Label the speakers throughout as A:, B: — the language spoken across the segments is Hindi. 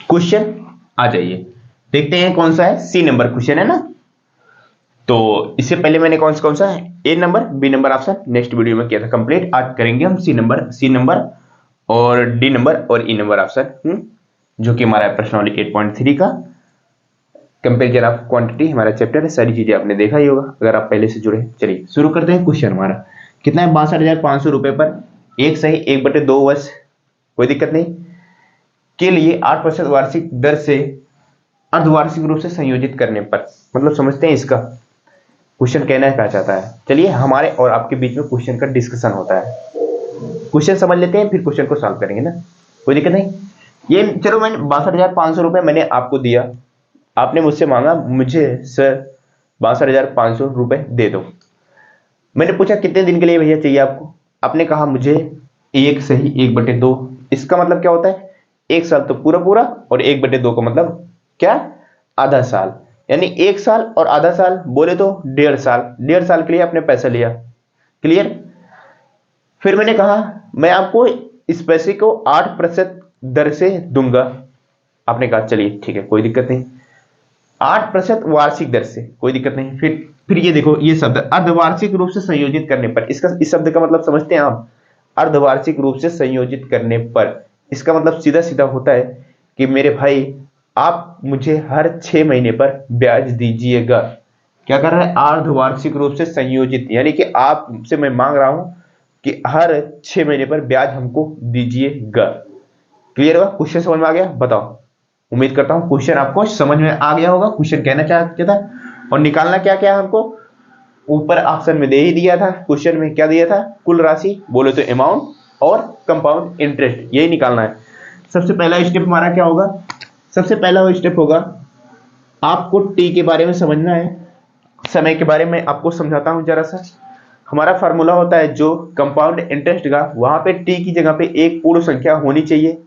A: क्वेश्चन आ जाइए, देखते हैं कौन सा है। सी नंबर क्वेश्चन है ना। तो इससे पहले मैंने कौन सा है, A number B number option next video में किया था कंप्लीट। आज करेंगे हम सी नंबर और डी नंबर और ई नंबर ऑप्शन, जो कि हमारा प्रश्नावली 8.3 का कंपेरिजन ऑफ क्वांटिटी हमारा चैप्टर है। सारी चीजें आपने देखा ही होगा अगर आप पहले से जुड़े। चलिए शुरू करते हैं। क्वेश्चन हमारा कितना है, 62,500 रुपए पर एक सही 1/2 वर्ष, कोई दिक्कत नहीं, के लिए 8% वार्षिक दर से अर्धवार्षिक रूप से संयोजित करने पर, मतलब समझते हैं इसका क्वेश्चन कहना क्या चाहता है। चलिए हमारे और आपके बीच में क्वेश्चन का डिस्कशन होता है। क्वेश्चन समझ लेते हैं फिर क्वेश्चन को सॉल्व करेंगे ना, कोई दिक्कत नहीं। ये चलो मैंने 62,500 रुपए मैंने आपको दिया, आपने मुझसे मांगा मुझे सर 62,500 रुपए दे दो। मैंने पूछा कितने दिन के लिए भैया चाहिए आपको, आपने कहा मुझे एक सही 1/2। इसका मतलब क्या होता है, एक साल तो पूरा पूरा और 1/2 का मतलब क्या, आधा साल। यानी एक साल और आधा साल बोले तो 1.5 साल। 1.5 साल के लिए आपने पैसा लिया, क्लियर। फिर मैंने कहा मैं आपको इस पैसे को 8% दर से दूंगा। आपने कहा चलिए ठीक है कोई दिक्कत नहीं, 8% वार्षिक दर से, कोई दिक्कत नहीं। फिर ये देखो ये शब्द अर्धवार्षिक रूप से संयोजित करने पर, इसका इस शब्द का मतलब समझते हैं आप, अर्धवार्षिक रूप से संयोजित करने पर इसका मतलब सीधा सीधा होता है कि मेरे भाई आप मुझे हर 6 महीने पर ब्याज दीजिएगा। क्या कर रहा है, अर्धवार्षिक रूप से संयोजित, यानी कि आपसे मैं मांग रहा हूं कि हर 6 महीने पर ब्याज हमको दीजिएगा। क्लियर हुआ, क्वेश्चन समझ में आ गया, बताओ। उम्मीद करता हूं क्वेश्चन आपको समझ में आ गया होगा। क्वेश्चन कहना चाहता था और निकालना क्या क्या हमको, ऊपर ऑप्शन में दे ही दिया था। क्वेश्चन में क्या दिया था, कुल राशि बोले तो अमाउंट और कंपाउंड इंटरेस्ट, यही निकालना है। सबसे पहला स्टेप हमारा क्या होगा, सबसे पहला वो स्टेप होगा आपको टी के बारे में समझना है। समय के बारे में आपको समझाता हूं जरा सा। हमारा फार्मूला होता है जो कंपाउंड इंटरेस्ट का, वहां पे टी की जगह पे एक पूर्ण संख्या होनी चाहिए।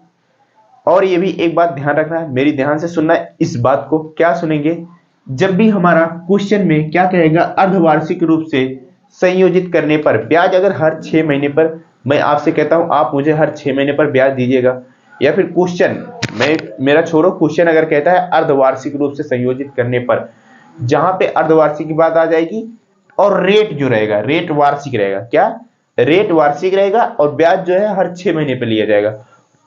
A: और ये भी एक बात ध्यान रखना है, मेरी ध्यान से सुनना है इस बात को। क्या सुनेंगे, जब भी हमारा क्वेश्चन में क्या कहेगा, अर्धवार्षिक रूप से संयोजित करने पर ब्याज, अगर हर 6 महीने पर मैं आपसे कहता हूं आप मुझे हर 6 महीने पर ब्याज दीजिएगा, या फिर क्वेश्चन मैं मेरा छोड़ो, क्वेश्चन अगर कहता है अर्धवार्षिक रूप से संयोजित करने पर, जहां पे अर्धवार्षिक की बात आ जाएगी और रेट जो रहेगा, रेट वार्षिक रहेगा, क्या रेट वार्षिक रहेगा और ब्याज जो है हर 6 महीने पर लिया जाएगा।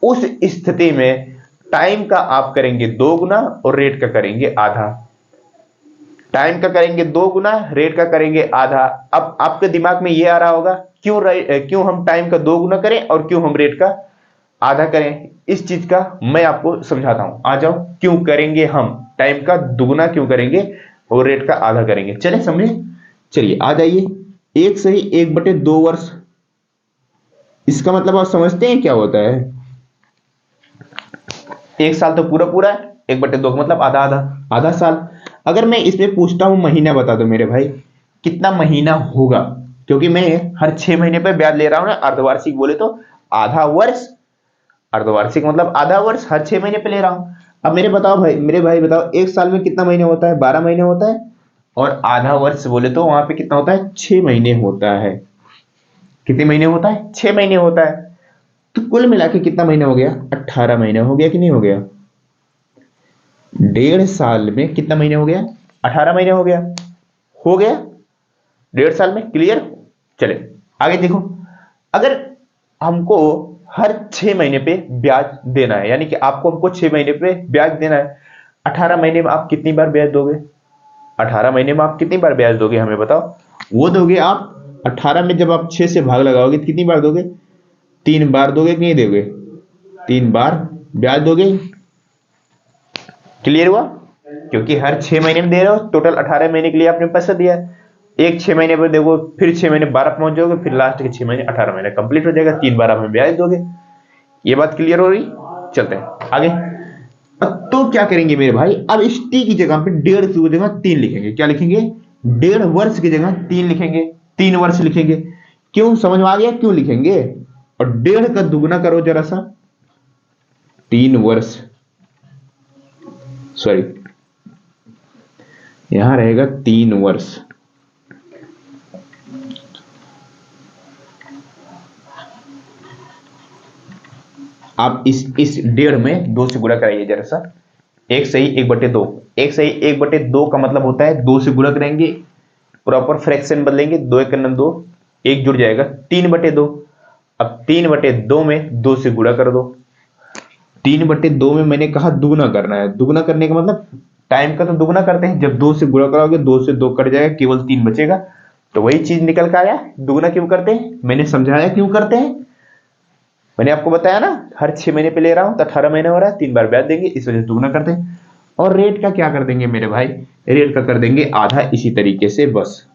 A: उस स्थिति में टाइम का आप करेंगे 2 गुना और रेट का करेंगे आधा। टाइम का करेंगे 2 गुना, रेट का करेंगे आधा। अब आपके दिमाग में ये आ रहा होगा क्यों हम टाइम का 2 गुना करें और क्यों हम रेट का आधा करें। इस चीज का मैं आपको समझाता हूं, आ जाओ। क्यों करेंगे हम टाइम का दुगुना क्यों करेंगे और रेट का आधा करेंगे, चले समझे। चलिए आ जाइए, एक सही 1/2 वर्ष, इसका मतलब आप समझते हैं क्या होता है। एक साल तो पूरा पूरा है, 1/2 का मतलब आधा आधा, आधा साल। अगर मैं इसमें पूछता हूं महीना बता दो मेरे भाई, कितना महीना होगा, क्योंकि मैं हर 6 महीने पे ब्याज ले रहा हूं ना, अर्धवार्षिक बोले तो आधा वर्ष, अर्धवार्षिक मतलब आधा वर्ष, हर 6 महीने पे ले रहा हूं। अब मेरे भाई बताओ, एक साल में कितना महीने होता है, 12 महीने होता है। और आधा वर्ष बोले तो वहां पे कितना होता है, 6 महीने होता है। कितने महीने होता है, 6 महीने होता है। तो कुल मिला के कितना महीना हो गया, 18 महीने हो गया कि नहीं हो गया। 1.5 साल में कितना महीने हो गया, 18 महीने हो गया, हो गया 1.5 साल में। क्लियर, चले आगे देखो। अगर हमको हर 6 महीने पे ब्याज देना है, यानी कि आपको हमको 6 महीने पे ब्याज देना है, 18 महीने में आप कितनी बार ब्याज दोगे, 18 महीने में आप कितनी बार ब्याज दोगे हमें बताओ। वो दोगे आप 18 में जब आप 6 से भाग लगाओगे तो कितनी बार दोगे, 3 बार दोगे कि नहीं दोगे, 3 बार ब्याज दोगे। क्लियर हुआ, क्योंकि हर 6 महीने में दे रहे हो, टोटल 18 महीने के लिए आपने पैसा दिया है। एक 6 महीने पर देखो, फिर 6 महीने 12 पहुंच जाओगे, फिर लास्ट के 6 महीने 18 महीने कंप्लीट हो जाएगा, 3 बार आप हमें ब्याज दोगे। ये बात क्लियर हो रही, चलते हैं आगे। अब तो क्या करेंगे मेरे भाई, अब इस टी की जगह पे 1.5 की जगह 3 लिखेंगे। क्या लिखेंगे, 1.5 वर्ष की जगह 3 लिखेंगे, 3 वर्ष लिखेंगे। क्यों, समझ में आ गया क्यों लिखेंगे। और 1.5 का दुगुना करो जरा सा, 3 वर्ष, सॉरी यहां रहेगा 3 वर्ष। आप इस 1.5 में 2 से गुणा कराइए जरा सा। 1 सही 1/2, 1 सही 1/2 का मतलब होता है 2 से गुणा करेंगे, प्रॉपर फ्रैक्शन बदलेंगे, 2 1 2, 1 जुड़ जाएगा 3/2। अब 3/2 में 2 से गुणा कर दो। 3/2 में मैंने कहा दुगना करना है, दुगना करने का मतलब टाइम का तो दुगना करते हैं, जब 2 से गुणा कराओगे 2 से 2 कट जाएगा, केवल 3 बचेगा, तो वही चीज निकल कर आया। दुगना क्यों करते हैं, मैंने समझाया क्यों करते हैं, मैंने आपको बताया ना, हर 6 महीने पे ले रहा हूं तो 18 महीने हो रहा है, 3 बार ब्याज देंगे, इस वजह से दुगना करते हैं। और रेट का क्या कर देंगे मेरे भाई, रेट का कर देंगे आधा, इसी तरीके से बस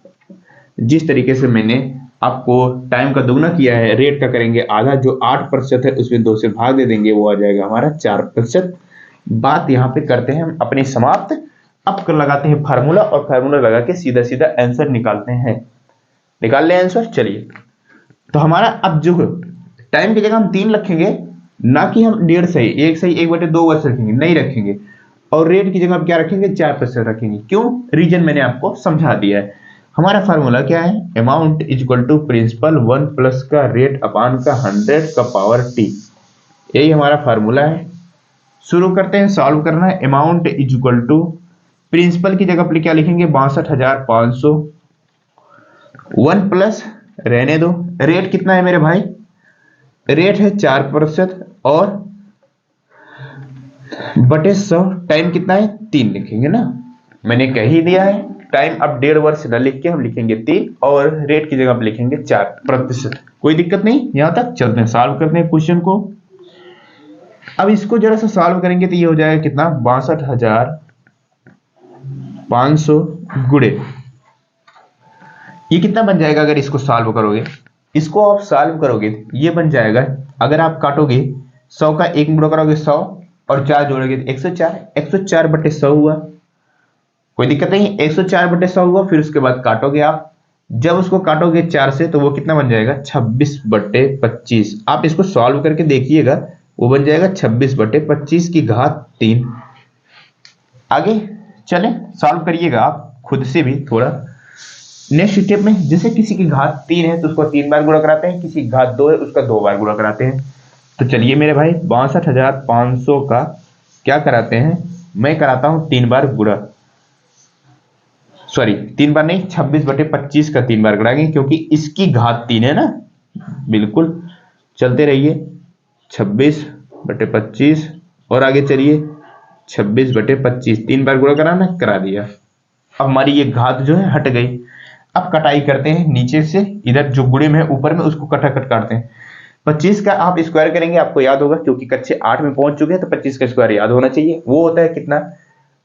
A: जिस तरीके से मैंने आपको टाइम का दुगना किया है, रेट का करेंगे आधा, जो 8% है उसमें 2 से भाग दे देंगे, वो आ जाएगा हमारा 4%। बात यहाँ पे करते हैं हम अपनी समाप्त। अब कर लगाते हैं फार्मूला, और फार्मूला लगा के सीधा सीधा आंसर निकालते हैं। निकाल ले आंसर, चलिए। तो हमारा अब जो टाइम की जगह हम 3 रखेंगे, ना कि हम 1.5 सही 1 सही 1/2 वर्ष रखेंगे, नहीं रखेंगे। और रेट की जगह हम क्या रखेंगे, 4% रखेंगे। क्यों, रीजन मैंने आपको समझा दिया है। हमारा फार्मूला क्या है, amount is equal to principal 1 plus का रेट अपान का 100 का पावर t, यही हमारा फार्मूला है। शुरू करते हैं, सॉल्व करना है। Amount is equal to principal की जगह पर क्या लिखेंगे, 62,500, 1 प्लस रहने दो, रेट कितना है मेरे भाई, रेट है 4%, और बटे 100, टाइम कितना है 3 लिखेंगे ना, मैंने कह ही दिया है। टाइम अब 1.5 वर्ष न लिख के हम लिखेंगे 3, और रेट की जगह पर लिखेंगे 4%। कोई दिक्कत नहीं, यहां तक चलते हैं, सॉल्व करते हैं क्वेश्चन को। अब इसको जरा सा सॉल्व करेंगे तो ये हो जाएगा कितना, 62,500 गुणे, ये कितना बन जाएगा अगर इसको सॉल्व करोगे, इसको आप सॉल्व करोगे ये बन जाएगा, अगर आप काटोगे 100 का 1 गुणा करोगे 100 और 4 जोड़ोगे तो 104, 104/100 हुआ। कोई दिक्कत नहीं, 104/100 हुआ। फिर उसके बाद काटोगे आप, जब उसको काटोगे 4 से तो वो कितना बन जाएगा, 26/25। आप इसको सॉल्व करके देखिएगा, वो बन जाएगा 26/25 की घात 3। आगे चले, सॉल्व करिएगा आप खुद से भी थोड़ा। नेक्स्ट स्टेप में जैसे किसी की घात 3 है तो उसको 3 बार गुणा कराते हैं, किसी की घात 2 है उसका 2 बार गुणा कराते हैं। तो चलिए मेरे भाई, 62,500 का क्या कराते हैं, मैं कराता हूं 3 बार गुणा, सॉरी 3 बार नहीं, 26/25 का 3 बार कराएंगे, क्योंकि इसकी घात 3 है ना। बिल्कुल, चलते रहिए, 26/25 और आगे चलिए 26/25, 3 बार गुणा कराना, करा दिया। अब हमारी ये घात जो है हट गई। अब कटाई करते हैं नीचे से, इधर जो गुणे में है ऊपर में उसको कटाकट काटते हैं। 25 का आप स्क्वायर करेंगे, आपको याद होगा क्योंकि कक्षा 8 में पहुंच चुके हैं, तो 25 का स्क्वायर याद होना चाहिए। वो होता है कितना,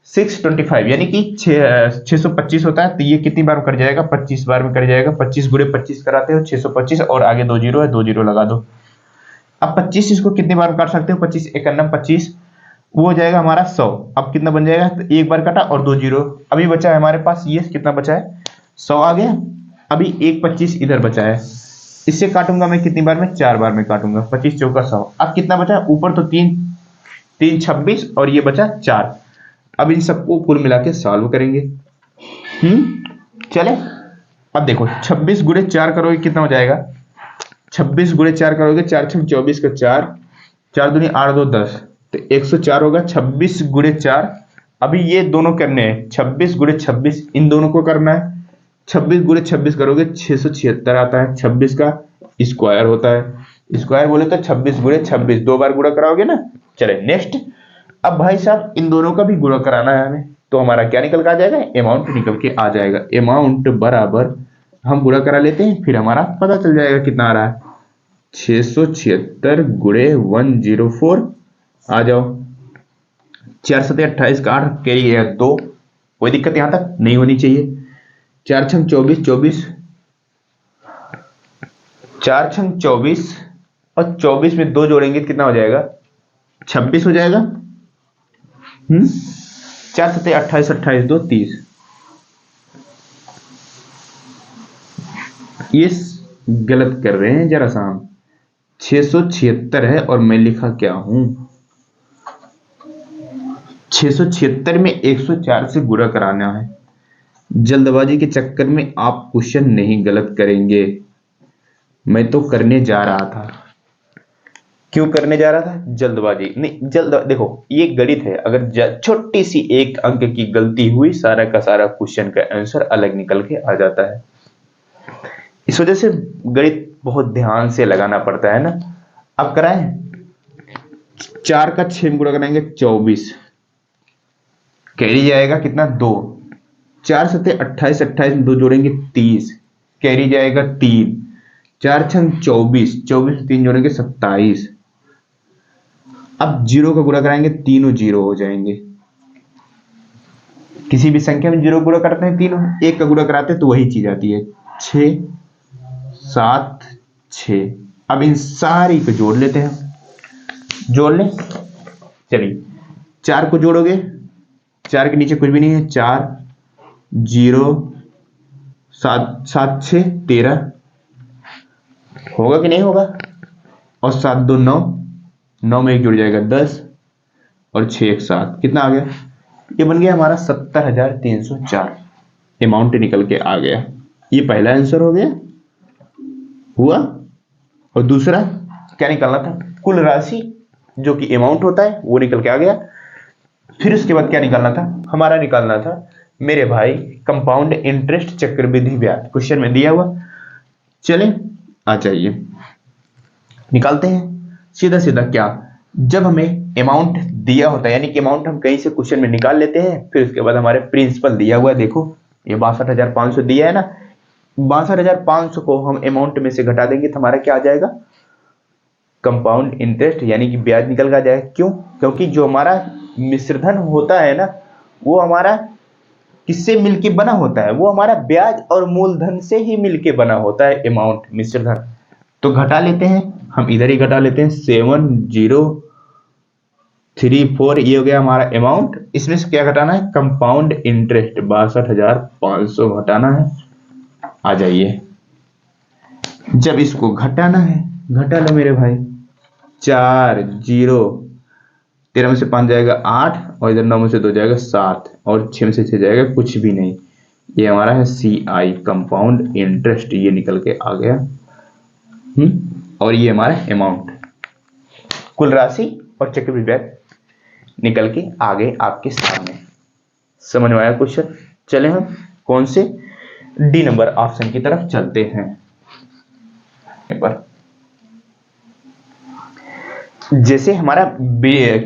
A: 625, यानी कि 625 होता है। तो ये कितनी बार में कर जाएगा, 25 बार में कर जाएगा। 25 गुणे 25 कराते हो 625, और आगे 2 जीरो है, 2 जीरो लगा दो। अब 25 इसको कितनी बार में काट सकते हो, 25 1 25, वो हो जाएगा हमारा 100। अब कितना बन जाएगा, तो एक बार काटा और 2 जीरो, अभी बचा है हमारे पास, ये कितना बचा है, 100 आ गया। अभी 1/25 इधर बचा है, इससे काटूंगा मैं कितनी बार में, 4 बार में काटूंगा, 25 चौका 100। अब कितना बचा, ऊपर तो 3 3 26 और ये बचा 4। अब इन सबको कुल मिला के सॉल्व करेंगे। चले, अब देखो 26 गुणे 4 करोगे कितना हो जाएगा, 26 गुणे 4 करोगे, 4 6 24 का 4, 4 दूनी 8 2 10, तो 104 होगा। 26 गुणे 4, अभी ये दोनों करने हैं, 26 गुणे 26 इन दोनों को करना है। 26 गुणे 26 करोगे 676 आता है, 26 का स्क्वायर होता है, स्क्वायर बोले तो 26 गुणे 26, 2 बार गुणा कराओगे ना। चले नेक्स्ट, अब भाई साहब इन दोनों का भी गुणा कराना है हमें, तो हमारा क्या निकल के आ जाएगा, अमाउंट निकल के आ जाएगा। अमाउंट बराबर हम गुणा करा लेते हैं, फिर हमारा पता चल जाएगा कितना आ रहा है, 676 गुणे 104। आ जाओ, 4 7 28 का 8 कैरी है 2, कोई दिक्कत यहां तक नहीं होनी चाहिए। 4 6 24 24, 4 6 24 और 24 में 2 जोड़ेंगे कितना हो जाएगा, 26 हो जाएगा। 4 7 28 28 2 30, ये गलत कर रहे हैं जरा सा हम, 676 है और मैं लिखा क्या हूं, 676 में 104 से गुणा कराना है। जल्दबाजी के चक्कर में आप क्वेश्चन नहीं गलत करेंगे, मैं तो करने जा रहा था। क्यों करने जा रहा था? जल्दबाजी नहीं, देखो ये गणित है, अगर छोटी सी एक अंक की गलती हुई सारा का सारा क्वेश्चन का आंसर अलग निकल के आ जाता है। इस वजह से गणित बहुत ध्यान से लगाना पड़ता है ना। अब कराएं, 4 का 6 में गुणा कराएंगे 24, कैरी जाएगा कितना? 2। 4 सत्ते 28, 28 में 2 जोड़ेंगे 30, कैरी जाएगा 3। 4 छंग 24, 24 में 3 जोड़ेंगे 27। अब जीरो का गुणा कराएंगे, तीनों जीरो हो जाएंगे। किसी भी संख्या में जीरो गुणा करते हैं तीनों, एक का गुणा कराते हैं तो वही चीज आती है। 6 7 6। अब इन सारी को जोड़ लेते हैं, जोड़ लें, चलिए 4 को जोड़ोगे, 4 के नीचे कुछ भी नहीं है, 4 0 7 7 6 13 होगा कि नहीं होगा? और 7 2 9, 9 में एक जुड़ जाएगा 10, और 6 1 7, कितना आ गया? ये बन गया हमारा 70,304 अमाउंट निकल के आ गया। ये पहला आंसर हो गया, हुआ। और दूसरा क्या निकालना था? कुल राशि जो कि अमाउंट होता है वो निकल के आ गया। फिर उसके बाद क्या निकालना था? हमारा निकालना था मेरे भाई कंपाउंड इंटरेस्ट चक्रवृद्धि ब्याज, क्वेश्चन में दिया हुआ। चलें आ जाइए निकालते हैं। सीधा सीधा क्या, जब हमें अमाउंट दिया होता है, यानी कि अमाउंट हम कहीं से क्वेश्चन में निकाल लेते हैं, फिर उसके बाद हमारे प्रिंसिपल दिया हुआ है, देखो ये 62,500 दिया है ना, 62,500 को हम अमाउंट में से घटा देंगे तो हमारा क्या आ जाएगा? कंपाउंड इंटरेस्ट, यानी कि ब्याज निकल का जाएगा। क्यों? क्योंकि जो हमारा मिश्रधन होता है ना, वो हमारा किससे मिलके बना होता है? वो हमारा ब्याज और मूलधन से ही मिलके बना होता है अमाउंट, मिश्रधन। तो घटा लेते हैं, हम इधर ही घटा लेते हैं। 7034 ये हो गया हमारा अमाउंट। इसमें से क्या घटाना है? कंपाउंड इंटरेस्ट 62,500 घटाना है। आ जाइए, जब इसको घटाना है, घटा लो मेरे भाई। 4 0, 13 में से 5 जाएगा 8, और इधर 9 में से 2 जाएगा 7, और 6 में से 6 जाएगा कुछ भी नहीं। ये हमारा है CI कंपाउंड इंटरेस्ट, ये निकल के आ गया। और ये हमारा अमाउंट, कुल राशि और चक्रवृद्धि ब्याज निकल के आगे आपके सामने। समझ में आया क्वेश्चन? चले हम कौन से डी नंबर ऑप्शन की तरफ चलते हैं। पर जैसे हमारा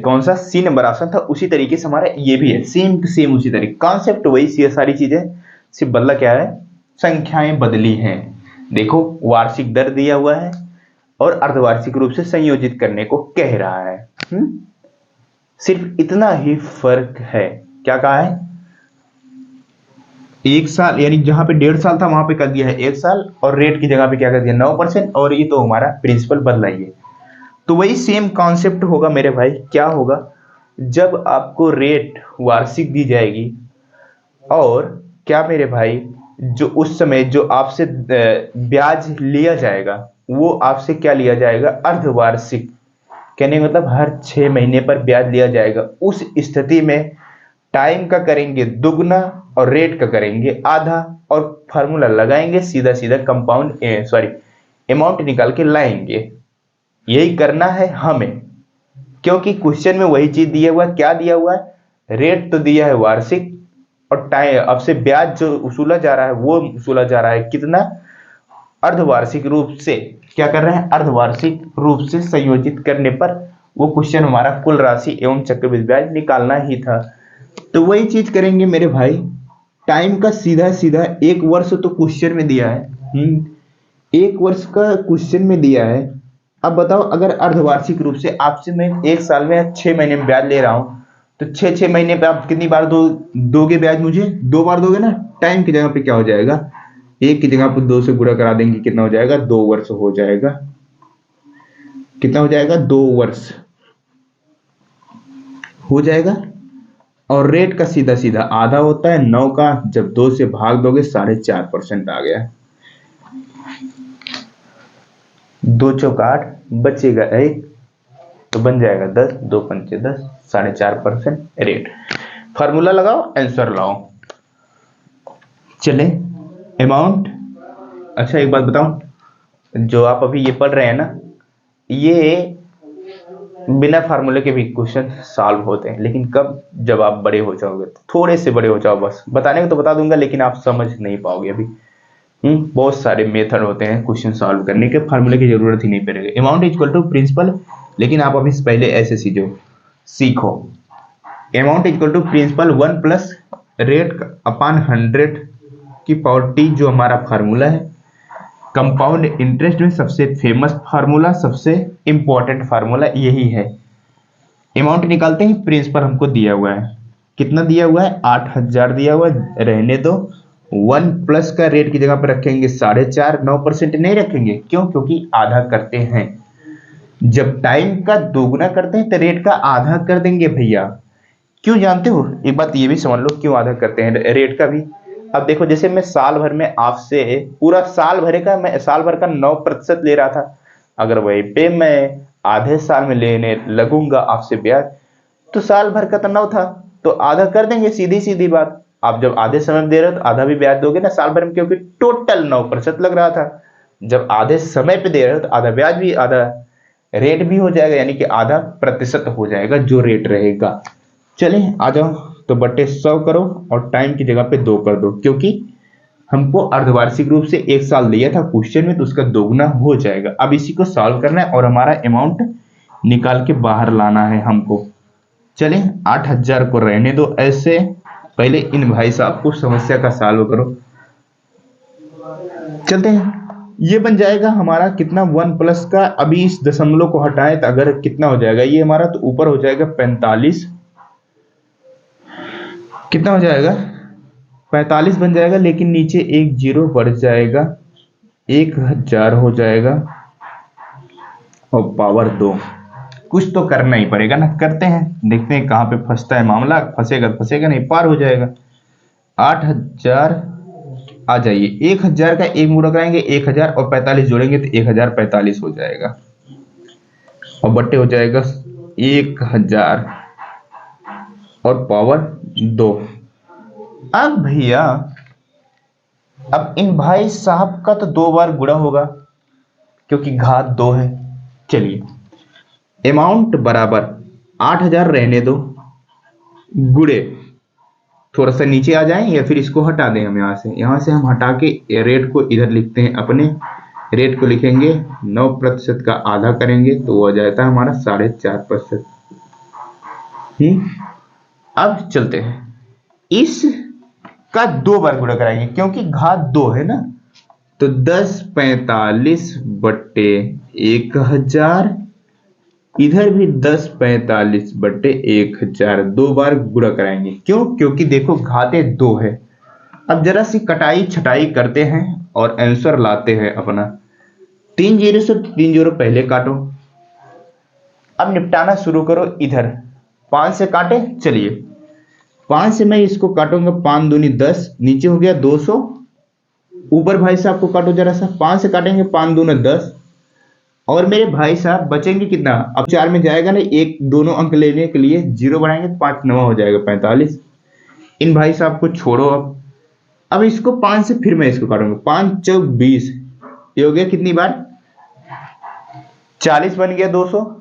A: कौन सा सी नंबर ऑप्शन था, उसी तरीके से हमारा ये भी है, सेम टू सेम उसी तरीके, कॉन्सेप्ट वही सी, सारी चीजें, सिर्फ बदला क्या है? संख्याएं बदली हैं। देखो वार्षिक दर दिया हुआ है और अर्धवार्षिक रूप से संयोजित करने को कह रहा है। सिर्फ इतना ही फर्क है। क्या कहा है? 1 साल, यानी जहां पे 1.5 साल था वहां पे कर दिया है 1 साल, और रेट की जगह पे क्या कर दिया? 9%, और ये तो हमारा प्रिंसिपल बदला ही है। तो वही सेम कॉन्सेप्ट होगा मेरे भाई। क्या होगा? जब आपको रेट वार्षिक दी जाएगी, और क्या मेरे भाई, जो उस समय जो आपसे ब्याज लिया जाएगा, वो आपसे क्या लिया जाएगा? अर्धवार्षिक। कहने का मतलब हर 6 महीने पर ब्याज लिया जाएगा। उस स्थिति में टाइम का करेंगे दुगना और रेट का करेंगे आधा, और फार्मूला लगाएंगे, सीधा सीधा कंपाउंड अमाउंट निकाल के लाएंगे। यही करना है हमें, क्योंकि क्वेश्चन में वही चीज दिया हुआ है। क्या दिया हुआ है? रेट तो दिया है वार्षिक, और टाइम, अब से ब्याज जो वसूला जा रहा है वो वसूला जा रहा है कितना? अर्धवार्षिक रूप से। क्या कर रहे हैं? अर्धवार्षिक रूप से संयोजित करने पर वो क्वेश्चन हमारा कुल राशि एवं चक्रवृद्धि ब्याज निकालना ही था। तो वही चीज करेंगे मेरे भाई। टाइम का सीधा सीधा 1 वर्ष तो क्वेश्चन में दिया है, 1 वर्ष का क्वेश्चन में दिया है। अब बताओ, अगर अर्धवार्षिक रूप से आपसे मैं 1 साल में 6 महीने में ब्याज ले रहा हूं, तो 6 महीने पे आप कितनी बार दोगे ब्याज? मुझे 2 बार दोगे ना। टाइम की जगह पे क्या हो जाएगा? 1 की जगह पर 2 से गुणा करा देंगे, कितना हो जाएगा? 2 वर्ष हो जाएगा। कितना हो जाएगा? 2 वर्ष हो जाएगा। और रेट का सीधा सीधा आधा होता है 9 का, जब 2 से भाग दोगे 4.5% आ गया। 2 चौक 8, बचेगा 1, तो बन जाएगा 10, 2 पंचे 10, 4.5% रेट। फार्मूला लगाओ, आंसर लाओ। चले अमाउंट। अच्छा एक बात बताऊं, जो आप अभी ये पढ़ रहे हैं ना, ये बिना फार्मूले के भी क्वेश्चन सॉल्व होते हैं, लेकिन कब, जब आप बड़े हो जाओगे, थोड़े से बड़े हो जाओ, बस बताने को तो बता दूंगा लेकिन आप समझ नहीं पाओगे अभी। बहुत सारे मेथड होते हैं क्वेश्चन सॉल्व करने के, फार्मूले की जरूरत ही नहीं पड़ेगी। अमाउंट इक्वल टू प्रिंसिपल, लेकिन आप अभी पहले ऐसे सीखो। Amount equal to principal 1 plus rate upon 100 की पावर टी, जो हमारा फार्मूला है। कंपाउंड इंटरेस्ट में सबसे फेमस फार्मूला, सबसे इंपॉर्टेंट फार्मूला यही है। अमाउंट निकालते हैं, प्रिंसिपल हमको दिया हुआ है, कितना दिया हुआ है, 8000 दिया हुआ है, रहने दो। 1 प्लस का रेट की जगह पर रखेंगे 4.5, 9% नहीं रखेंगे, क्यों, क्योंकि आधा करते हैं। जब टाइम का दोगुना करते हैं तो रेट का आधा कर देंगे भैया। क्यों जानते हो, एक बात ये भी समझ लो क्यों आधा करते हैं रेट का भी। अब देखो, जैसे मैं साल भर में आपसे पूरा साल भर का, मैं साल भर का 9% ले रहा था, अगर वही पे मैं आधे साल में लेने लगूंगा आपसे ब्याज, तो साल भर का तो 9 था, तो आधा कर देंगे, सीधी सीधी बात। आप जब आधे समय में दे रहे हो तो आधा भी ब्याज दोगे ना साल भर में, क्योंकि टोटल 9% लग रहा था। जब आधे समय पे दे रहे हो तो आधा ब्याज भी, आधा रेट भी हो जाएगा, यानी कि आधा प्रतिशत हो जाएगा जो रेट रहेगा। चले आ जाओ, तो बटे 100 करो और टाइम की जगह पे 2 कर दो, क्योंकि हमको अर्धवार्षिक रूप से 1 साल दिया था क्वेश्चन में, तो उसका दोगुना हो जाएगा। अब इसी को सॉल्व करना है और हमारा अमाउंट निकाल के बाहर लाना है हमको। चले 8000 को रहने दो ऐसे, पहले इन भाई साहब को समस्या का सॉल्व करो। चलते हैं, ये बन जाएगा हमारा कितना, 1 प्लस का, अभी इस दशमलव को हटाए तो अगर कितना हो जाएगा ये हमारा, तो ऊपर हो जाएगा 45, कितना हो जाएगा 45 बन जाएगा, लेकिन नीचे एक जीरो बढ़ जाएगा, 1000 हो जाएगा और पावर 2। कुछ तो करना ही पड़ेगा ना, करते हैं, देखते हैं कहां पे फंसता है मामला। फंसेगा तो फंसेगा नहीं, पार हो जाएगा। 8000 आ जाइए, 1000 का एक मुड़ा कराएंगे 1000 और 45 जोड़ेंगे तो 1045 हो जाएगा और बट्टे हो जाएगा 1000 और पावर 2। अब भैया, अब इन भाई साहब का तो 2 बार गुणा होगा क्योंकि घात 2 है। चलिए, अमाउंट बराबर 8000 रहने दो, गुड़े, थोड़ा सा नीचे आ जाएं या फिर इसको हटा दें हम यहां से हम हटा के रेट को इधर लिखते हैं, अपने रेट को लिखेंगे 9% का आधा करेंगे तो वो आ जाता है हमारा 4.5%। अब चलते हैं, इस का 2 बार गुणा कराएंगे क्योंकि घात 2 है ना, तो 1045 बट्टे 1000, इधर भी 1045 बट्टे 1000, 2 बार गुणा कराएंगे। क्यों, क्योंकि देखो घाते 2 है। अब जरा सी कटाई छटाई करते हैं और आंसर लाते हैं अपना। 3 जीरो से 3 जीरो पहले काटो, अब निपटाना शुरू करो। इधर 5 से काटे, चलिए 5 से मैं इसको काटूंगा, 5 दूनी 10, नीचे हो गया 200। ऊपर भाई साहब को काटो जरा सा, 5 से काटेंगे 5 दूना 10, और मेरे भाई साहब बचेंगे कितना, अब 4 में जाएगा ना, एक दोनों अंक लेने के लिए जीरो बढ़ाएंगे तो 5 9 हो जाएगा 45। इन भाई साहब को छोड़ो। अब इसको 5 से फिर मैं इसको काटूंगा, 5 चौक 20, ये हो गया कितनी बार, 40 बन गया 200।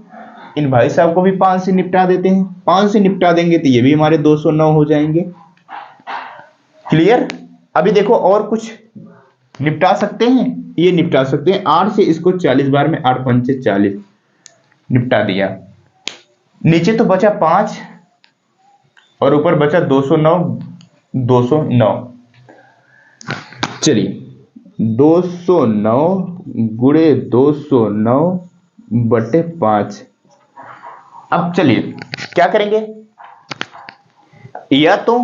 A: इन भाई साहब को भी 5 से निपटा देते हैं, 5 से निपटा देंगे तो ये भी हमारे 209 हो जाएंगे। क्लियर। अभी देखो और कुछ निपटा सकते हैं, ये निपटा सकते हैं 8 से इसको 40 बार में, 8 पंचे 40, निपटा दिया। नीचे तो बचा 5 और ऊपर बचा 209, 209। चलिए 209 गुणे 209 बटे 5। अब चलिए क्या करेंगे, या तो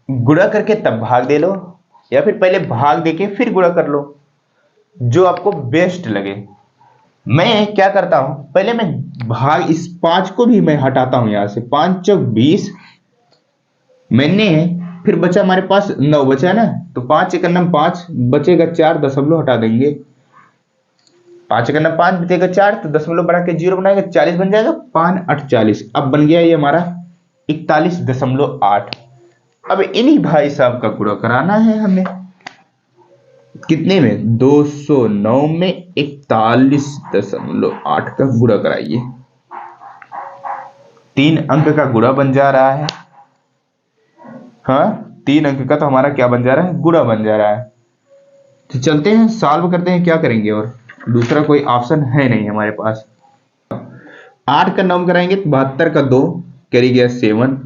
A: गुणा करके तब भाग दे लो, या फिर पहले भाग देके फिर गुणा कर लो, जो आपको बेस्ट लगे। मैं क्या करता हूं, पहले मैं भाग, इस 5 को भी मैं हटाता हूं यहां से, 5 चौक 20, मैंने फिर बचा हमारे पास 9 बचा ना, तो 5 एक 5 बचेगा 4, दशमलव हटा देंगे, 5 एक 5 बचेगा 4, तो दशमलव बढ़ा के 0 बनाएगा 40 बन जाएगा, 5 8 40। अब बन गया ये हमारा 41.8। अब इन्हीं भाई साहब का गुणा कराना है हमें, कितने में, 209 में 41.8 का गुणा कराइए। 3 अंक का गुणा बन जा रहा है। हाँ, 3 अंक का तो हमारा क्या बन जा रहा है, गुणा बन जा रहा है। तो चलते हैं सॉल्व करते हैं, क्या करेंगे, और दूसरा कोई ऑप्शन है नहीं हमारे पास। 8 का 9 कराएंगे तो 72 का 2 कैरी गया 7,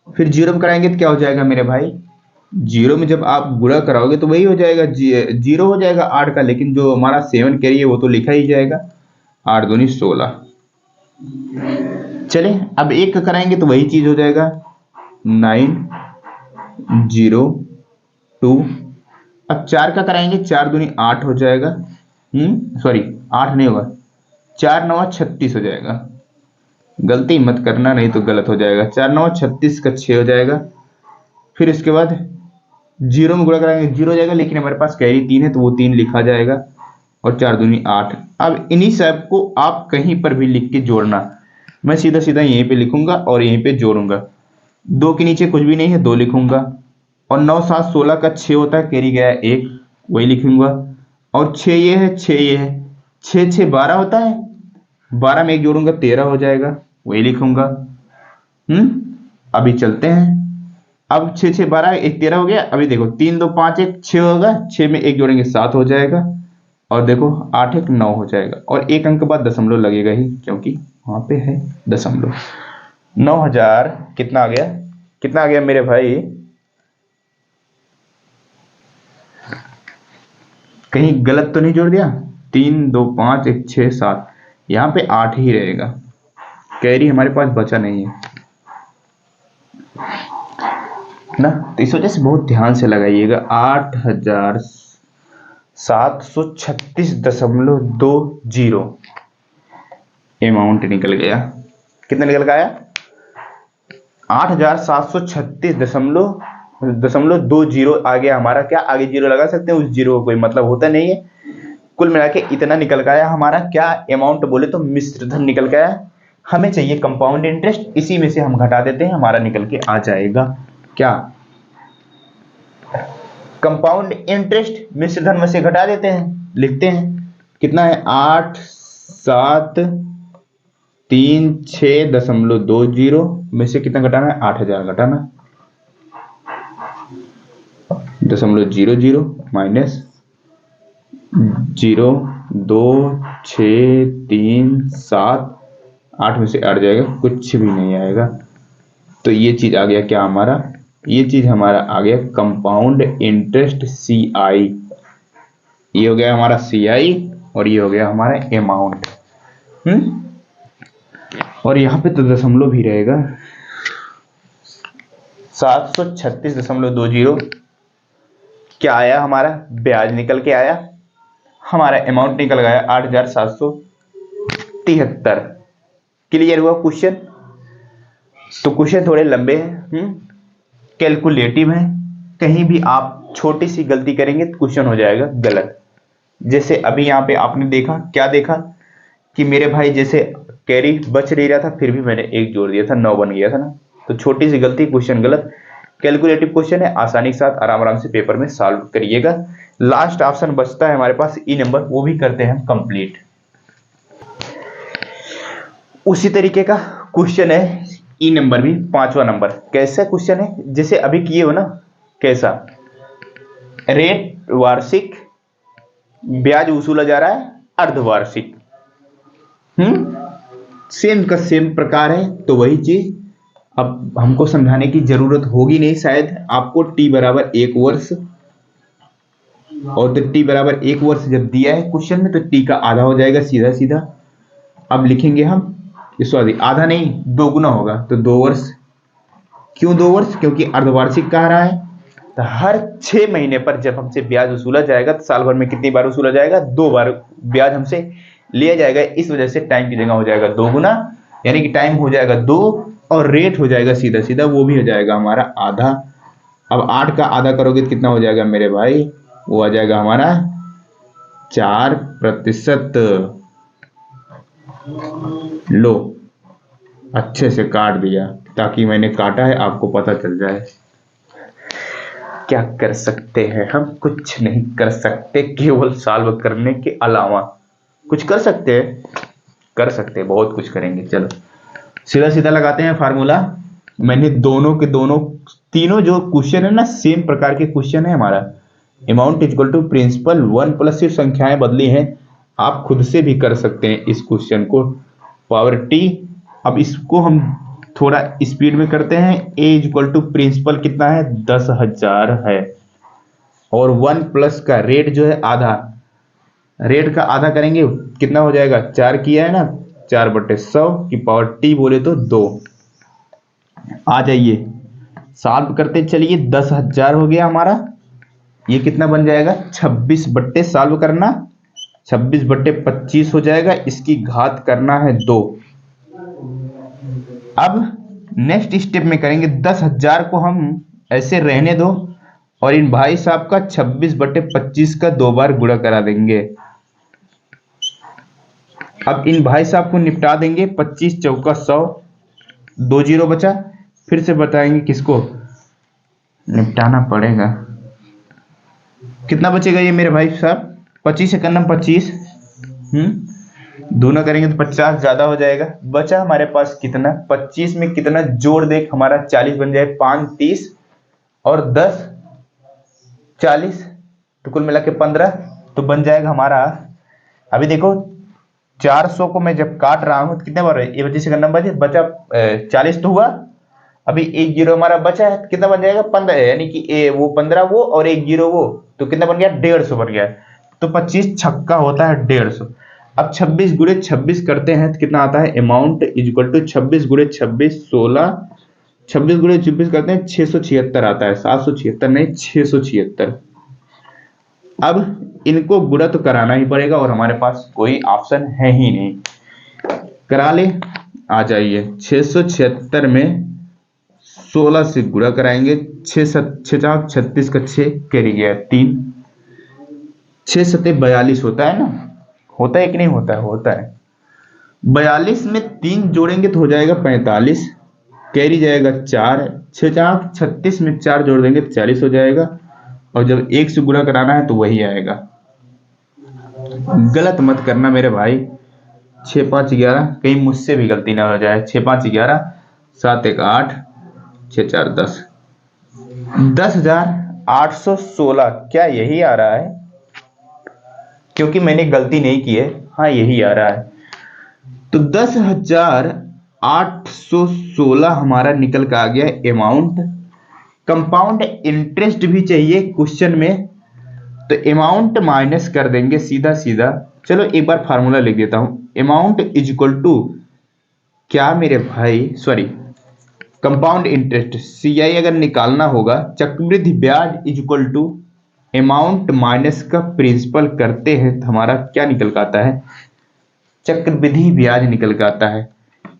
A: फिर 0 में कराएंगे तो क्या हो जाएगा मेरे भाई, 0 में जब आप गुणा कराओगे तो वही हो जाएगा, 0 हो जाएगा 8 का, लेकिन जो हमारा 7 कैरी है वो तो लिखा ही जाएगा। 8 दूनी 16। चले अब 1 का कराएंगे तो वही चीज हो जाएगा, 9 0 2। अब 4 का कराएंगे, 4 दूनी 8 हो जाएगा, सॉरी 8 नहीं होगा, 4 9 36 हो जाएगा। गलती मत करना नहीं तो गलत हो जाएगा। 4 9 36 का 6 हो जाएगा। फिर इसके बाद 0 में गुणा कराएंगे 0 हो जाएगा, लेकिन हमारे पास कैरी 3 है तो वो 3 लिखा जाएगा, और 4 दूनी 8। अब इन्हीं सब को आप कहीं पर भी लिख के जोड़ना, मैं सीधा सीधा यहीं पे लिखूंगा और यहीं पे जोड़ूंगा। 2 के नीचे कुछ भी नहीं है, 2 लिखूंगा, और 9 7 16 का 6 होता है, कैरी गया 1, वही लिखूंगा, और 6 ये है, 6 ये है, 6 6 12 होता है, 12 में 1 जोड़ूंगा 13 हो जाएगा, वही लिखूंगा। अभी चलते हैं, अब 6 6 12 1 13 हो गया। अभी देखो 3 2 5 1 6 होगा, 6 में 1 जोड़ेंगे 7 हो जाएगा, और देखो 8 1 9 हो जाएगा, और 1 अंक बाद दशमलव लगेगा ही क्योंकि वहां पे है दशमलव। 9000 कितना आ गया, कितना आ गया मेरे भाई, कहीं गलत तो नहीं जोड़ दिया, 3 2 5 1 6 7, यहाँ पे 8 ही रहेगा, कैरी हमारे पास बचा नहीं है ना, तो इस वजह से बहुत ध्यान से लगाइएगा। 8736.20 अमाउंट निकल गया, कितना निकल गया, 8736.20 आ गया हमारा। क्या आगे जीरो लगा सकते हैं, उस जीरो का कोई मतलब होता नहीं है। कुल मिला के इतना निकल गया हमारा, क्या अमाउंट बोले तो मिश्र धन निकल गया। हमें चाहिए कंपाउंड इंटरेस्ट, इसी में से हम घटा देते हैं, हमारा निकल के आ जाएगा क्या, कंपाउंड इंटरेस्ट मिश्र धन में से घटा देते हैं, लिखते हैं कितना है, 8736.20 में से कितना घटाना है, 8000 घटाना, 0.00 माइनस 0 2 6 3 7, 8 में से 8 जाएगा, कुछ भी नहीं आएगा। तो ये चीज आ गया क्या हमारा, ये चीज हमारा आ गया कंपाउंड इंटरेस्ट CI, ये हो गया हमारा CI, और ये हो गया हमारा अमाउंट। और यहाँ पे तो दशमलव भी रहेगा, 736.20 क्या आया हमारा, ब्याज निकल के आया, हमारा अमाउंट निकल गया 8773। क्लियर हुआ क्वेश्चन। तो क्वेश्चन थोड़े लंबे हैं, कैलकुलेटिव है, कहीं भी आप छोटी सी गलती करेंगे तो क्वेश्चन हो जाएगा गलत। जैसे अभी यहाँ पे आपने देखा, क्या देखा कि मेरे भाई जैसे कैरी बच नहीं रहा था, फिर भी मैंने 1 जोड़ दिया था, 9 बन गया था ना, तो छोटी सी गलती क्वेश्चन गलत। कैलकुलेटिव क्वेश्चन है, आसानी के साथ आराम आराम से पेपर में सॉल्व करिएगा। लास्ट ऑप्शन बचता है हमारे पास ई नंबर, वो भी करते हैं हम कंप्लीट। उसी तरीके का क्वेश्चन है ई नंबर भी, 5वां नंबर। कैसा क्वेश्चन है, जैसे अभी किए हो ना, कैसा, रेट वार्षिक, ब्याज वसूला जा रहा है अर्धवार्षिक, सेम का सेम प्रकार है, तो वही चीज अब हमको समझाने की जरूरत होगी नहीं शायद आपको। t बराबर 1 वर्ष, और तो t बराबर 1 वर्ष जब दिया है क्वेश्चन में, तो t का आधा हो जाएगा सीधा सीधा। अब लिखेंगे हम, सॉरी आधा नहीं, 2 गुना होगा, तो 2 वर्ष। क्यों 2 वर्ष, क्योंकि अर्धवार्षिक कह रहा है, तो हर 6 महीने पर जब हमसे ब्याज वसूला जाएगा, तो साल भर में कितनी बार वसूला जाएगा, 2 बार ब्याज हमसे लिया जाएगा। इस वजह से टाइम की जगह हो जाएगा 2 गुना, यानी कि टाइम हो जाएगा 2, और रेट हो जाएगा सीधा सीधा, वो भी हो जाएगा हमारा आधा। अब 8 का आधा करोगे तो कितना हो जाएगा मेरे भाई, वो आ जाएगा हमारा 4%। लो अच्छे से काट दिया, ताकि मैंने काटा है आपको पता चल जाए। क्या कर सकते हैं हम, कुछ नहीं कर सकते, केवल सॉल्व करने के अलावा कुछ कर सकते हैं, कर सकते हैं, बहुत कुछ करेंगे। चलो सीधा सीधा लगाते हैं फार्मूला। मैंने दोनों के दोनों तीनों जो क्वेश्चन है ना सेम प्रकार के क्वेश्चन है हमारा। Amount equal to principal 1 plus सिर्फ संख्याएं बदली हैं। आप खुद से भी कर सकते हैं इस क्वेश्चन को। Power T. अब इसको हम थोड़ा स्पीड में करते हैं। ए इक्वल टू प्रिंसिपल कितना है 10,000 है, और 1 प्लस का रेट जो है आधा, रेट का आधा करेंगे कितना हो जाएगा, 4 किया है ना, 4/100 की पावर टी बोले तो 2। आ जाइए सॉल्व करते चलिए। 10,000 हो गया हमारा, ये कितना बन जाएगा 26 बट्टे, सॉल्व करना 26/25 हो जाएगा। इसकी घात करना है 2। अब नेक्स्ट स्टेप में करेंगे 10,000 को हम ऐसे रहने दो, और इन भाई साहब का 26/25 का 2 बार गुणा करा देंगे। अब इन भाई साहब को निपटा देंगे। 25 चौका 100, 2 जीरो बचा। फिर से बताएंगे किसको निपटाना पड़ेगा। कितना बचेगा ये मेरे भाई साहब, 25 से करना 25, दोनों करेंगे तो 50 ज्यादा हो जाएगा। बचा हमारे पास कितना, 25 में कितना जोड़ देख हमारा 40 बन जाए, 5 30 और 10 40, तो कुल मिला के 15, तो बन जाएगा हमारा। अभी देखो 400 को मैं जब काट रहा हूं तो कितने बार ये 25 से करना बचा 40 तो हुआ। अभी 1 जीरो हमारा बचा है, कितना बन जाएगा 15, यानी कि वो 15 वो और 1 जीरो वो, तो कितना बन गया 150 बन गया। तो 25 छक्का होता है 150। अब 26 गुणे 26 करते हैं तो कितना आता है, अमाउंट इक्वल टू 26 गुणे 26 16, 26 गुणे 26 करते हैं 676 आता है, 776 नहीं 676। अब इनको गुणा तो कराना ही पड़ेगा और हमारे पास कोई ऑप्शन है ही नहीं, करा ले। आ जाइए 676 में 16 से गुणा कराएंगे, 6 36 का 6 कैरी गया 3, 6 सत्ते 42 होता है ना, होता है कि नहीं होता है, होता है। 42 में 3 जोड़ेंगे तो हो जाएगा 45, कैरी जाएगा 4, 6 36 में 4 जोड़ देंगे तो 40 हो जाएगा, और जब 1 से गुणा कराना है तो वही आएगा। गलत मत करना मेरे भाई। 6 5 11, कहीं मुझसे भी गलती ना हो जाए। 6 5 11, 7 1 8, 6 4 10, 10,816। क्या यही आ रहा है? क्योंकि मैंने गलती नहीं की है, हाँ यही आ रहा है। तो 10,816 हमारा निकल कर आ गया अमाउंट। कंपाउंड इंटरेस्ट भी चाहिए क्वेश्चन में, तो अमाउंट माइनस कर देंगे सीधा सीधा। चलो एक बार फार्मूला लिख देता हूं। अमाउंट इज इक्वल टू क्या मेरे भाई, सॉरी, कंपाउंड इंटरेस्ट CI अगर निकालना होगा, चक्रवृद्धि ब्याज is equal to amount minus का प्रिंसिपल करते हैं तो हमारा क्या निकल कर आता है, चक्रवृद्धि ब्याज निकल कर आता है।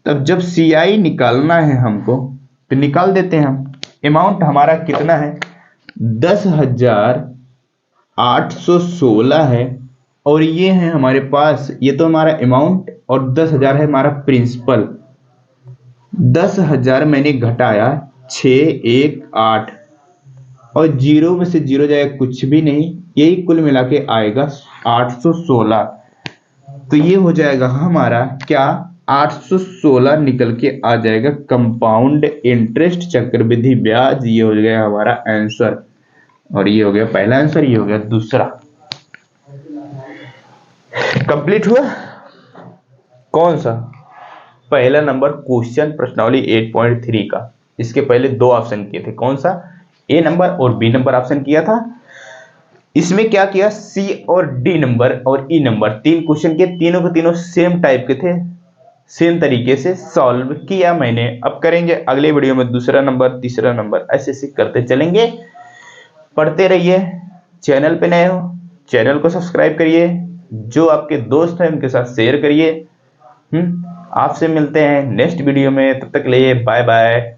A: तब जब CI निकालना है हमको तो निकाल देते हैं हम। अमाउंट हमारा कितना है 10,816 है, और ये है हमारे पास, ये तो हमारा अमाउंट और 10,000 है हमारा प्रिंसिपल। 10,000 मैंने घटाया 6 1 8, और जीरो में से जीरो जाएगा कुछ भी नहीं, यही कुल मिला के आएगा 816। तो ये हो जाएगा हमारा क्या, 816 निकल के आ जाएगा कंपाउंड इंटरेस्ट चक्रवृद्धि ब्याज। ये हो गया हमारा आंसर, और ये हो गया पहला आंसर, ये हो गया दूसरा। कंप्लीट हुआ। कौन सा, पहला नंबर क्वेश्चन प्रश्नावली 8.3 का। इसके पहले 2 ऑप्शन किए थे, कौन सा, A नंबर और B नंबर ऑप्शन किया था। इसमें क्या किया, C और D नंबर और E नंबर 3 क्वेश्चन के, तीनों के तीनों सेम टाइप के थे, सेम तरीके से सॉल्व किया मैंने। अब करेंगे अगले वीडियो में दूसरा नंबर, तीसरा नंबर, ऐसे ऐसे करते चलेंगे। पढ़ते रहिए। चैनल पे नए हो चैनल को सब्सक्राइब करिए, जो आपके दोस्त हैं उनके साथ शेयर करिए। आपसे मिलते हैं नेक्स्ट वीडियो में, तब तक के लिए बाय बाय।